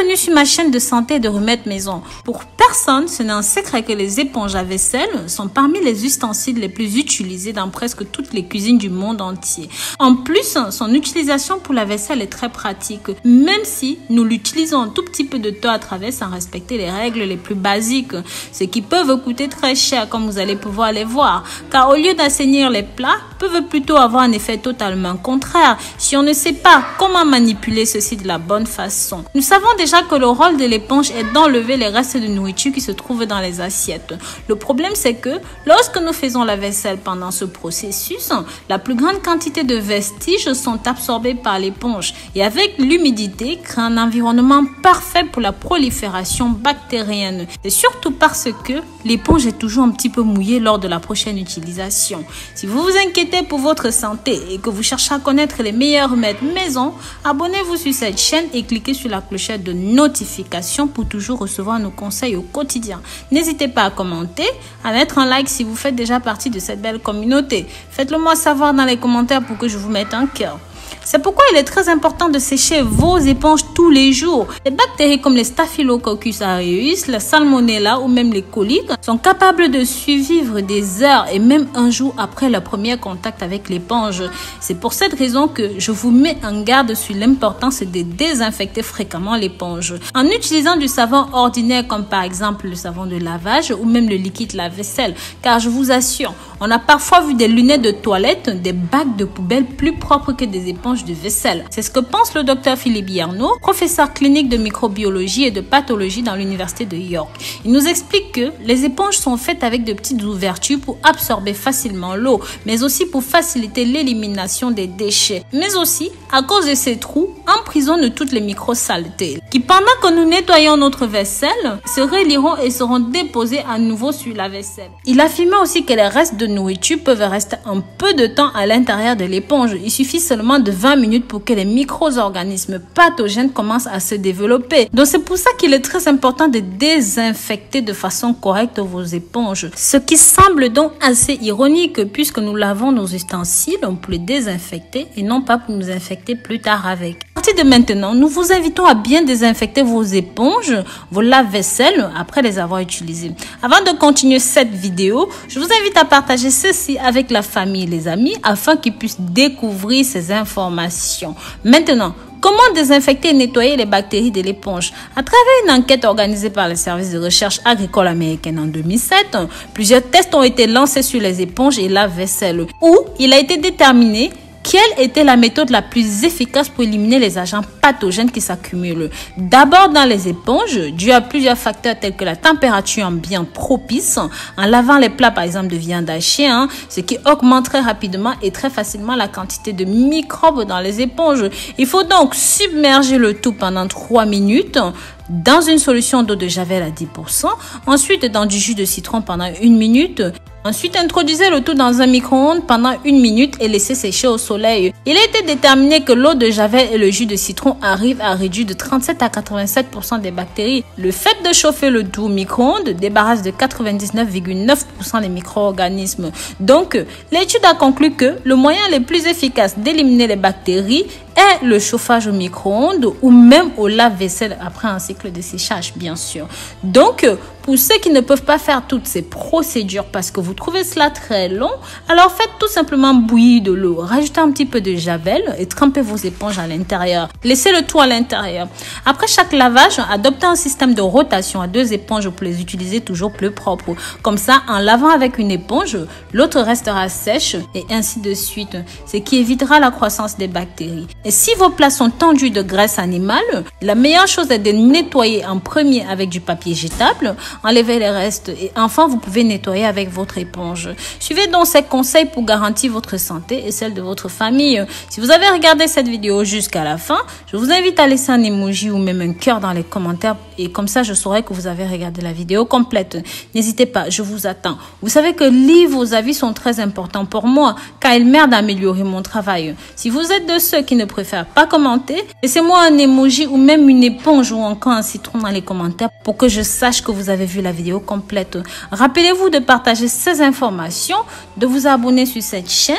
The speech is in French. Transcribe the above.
Bienvenue sur ma chaîne de santé et de remèdes maison. Pour personne, ce n'est un secret que les éponges à vaisselle sont parmi les ustensiles les plus utilisés dans presque toutes les cuisines du monde entier. En plus, son utilisation pour la vaisselle est très pratique, même si nous l'utilisons un tout petit peu de temps à travers sans respecter les règles les plus basiques, ce qui peuvent coûter très cher comme vous allez pouvoir les voir, car au lieu d'assainir les plats, peuvent plutôt avoir un effet totalement contraire si on ne sait pas comment manipuler ceci de la bonne façon. Nous savons déjà que le rôle de l'éponge est d'enlever les restes de nourriture qui se trouvent dans les assiettes. Le problème, c'est que lorsque nous faisons la vaisselle pendant ce processus, la plus grande quantité de vestiges sont absorbés par l'éponge et avec l'humidité crée un environnement parfait pour la prolifération bactérienne. Et surtout parce que l'éponge est toujours un petit peu mouillée lors de la prochaine utilisation. Si vous vous inquiétez pour votre santé et que vous cherchez à connaître les meilleurs remèdes maison, abonnez-vous sur cette chaîne et cliquez sur la clochette de notification pour toujours recevoir nos conseils au quotidien. N'hésitez pas à commenter, à mettre un like si vous faites déjà partie de cette belle communauté. Faites-le moi savoir dans les commentaires pour que je vous mette un cœur. C'est pourquoi il est très important de sécher vos éponges tous les jours. Les bactéries comme les Staphylococcus aureus, la Salmonella ou même les coliques sont capables de survivre des heures et même un jour après leur premier contact avec l'éponge. C'est pour cette raison que je vous mets en garde sur l'importance de désinfecter fréquemment l'éponge. En utilisant du savon ordinaire comme par exemple le savon de lavage ou même le liquide lave-vaisselle. Car je vous assure, on a parfois vu des lunettes de toilette, des bacs de poubelle plus propres que des éponges de vaisselle. C'est ce que pense le docteur Philippe Yarnaud, professeur clinique de microbiologie et de pathologie dans l'université de York. Il nous explique que les éponges sont faites avec de petites ouvertures pour absorber facilement l'eau, mais aussi pour faciliter l'élimination des déchets. Mais aussi, à cause de ces trous, emprisonnent toutes les micro-saletés qui, pendant que nous nettoyons notre vaisselle, se relieront et seront déposés à nouveau sur la vaisselle. Il affirmait aussi que les restes de nourriture peuvent rester un peu de temps à l'intérieur de l'éponge. Il suffit seulement de 20 minutes pour que les micro-organismes pathogènes commencent à se développer. Donc c'est pour ça qu'il est très important de désinfecter de façon correcte vos éponges. Ce qui semble donc assez ironique puisque nous lavons nos ustensiles pour les désinfecter et non pas pour nous infecter plus tard avec. À partir de maintenant, nous vous invitons à bien désinfecter vos éponges, vos lave-vaisselle après les avoir utilisées. Avant de continuer cette vidéo, je vous invite à partager ceci avec la famille et les amis afin qu'ils puissent découvrir ces informations. Maintenant, comment désinfecter et nettoyer les bactéries de l'éponge? À travers une enquête organisée par le service de recherche agricole américaine en 2007, plusieurs tests ont été lancés sur les éponges et lave-vaisselle où il a été déterminé quelle était la méthode la plus efficace pour éliminer les agents pathogènes qui s'accumulent? D'abord dans les éponges, dû à plusieurs facteurs tels que la température ambiante propice, en lavant les plats par exemple de viande hachée, ce qui augmente très rapidement et très facilement la quantité de microbes dans les éponges. Il faut donc submerger le tout pendant 3 minutes dans une solution d'eau de javel à 10%, ensuite dans du jus de citron pendant 1 minute. Ensuite, introduisez le tout dans un micro-ondes pendant 1 minute et laissez sécher au soleil. Il a été déterminé que l'eau de javel et le jus de citron arrivent à réduire de 37 à 87% des bactéries. Le fait de chauffer le tout au micro-ondes débarrasse de 99,9% des micro-organismes. Donc, l'étude a conclu que le moyen le plus efficace d'éliminer les bactéries est le chauffage au micro-ondes ou même au lave-vaisselle après un cycle de séchage, bien sûr. Donc, pour ceux qui ne peuvent pas faire toutes ces procédures parce que vous trouvez cela très long, alors faites tout simplement bouillir de l'eau, rajoutez un petit peu de javel et trempez vos éponges à l'intérieur. Laissez le tout à l'intérieur. Après chaque lavage, adoptez un système de rotation à 2 éponges pour les utiliser toujours plus propres. Comme ça, en lavant avec une éponge, l'autre restera sèche et ainsi de suite, ce qui évitera la croissance des bactéries. Et si vos plats sont tendus de graisse animale, la meilleure chose est de nettoyer en premier avec du papier jetable, enlevez les restes et enfin vous pouvez nettoyer avec votre éponge. Suivez donc ces conseils pour garantir votre santé et celle de votre famille. Si vous avez regardé cette vidéo jusqu'à la fin, je vous invite à laisser un emoji ou même un cœur dans les commentaires et comme ça je saurai que vous avez regardé la vidéo complète. N'hésitez pas, je vous attends. Vous savez que lire vos avis sont très importants pour moi car ils m'aident à améliorer mon travail. Si vous êtes de ceux qui ne préfèrent pas commenter, laissez-moi un emoji ou même une éponge ou encore un citron dans les commentaires pour que je sache que vous avez vu la vidéo complète. Rappelez-vous de partager ces informations, de vous abonner sur cette chaîne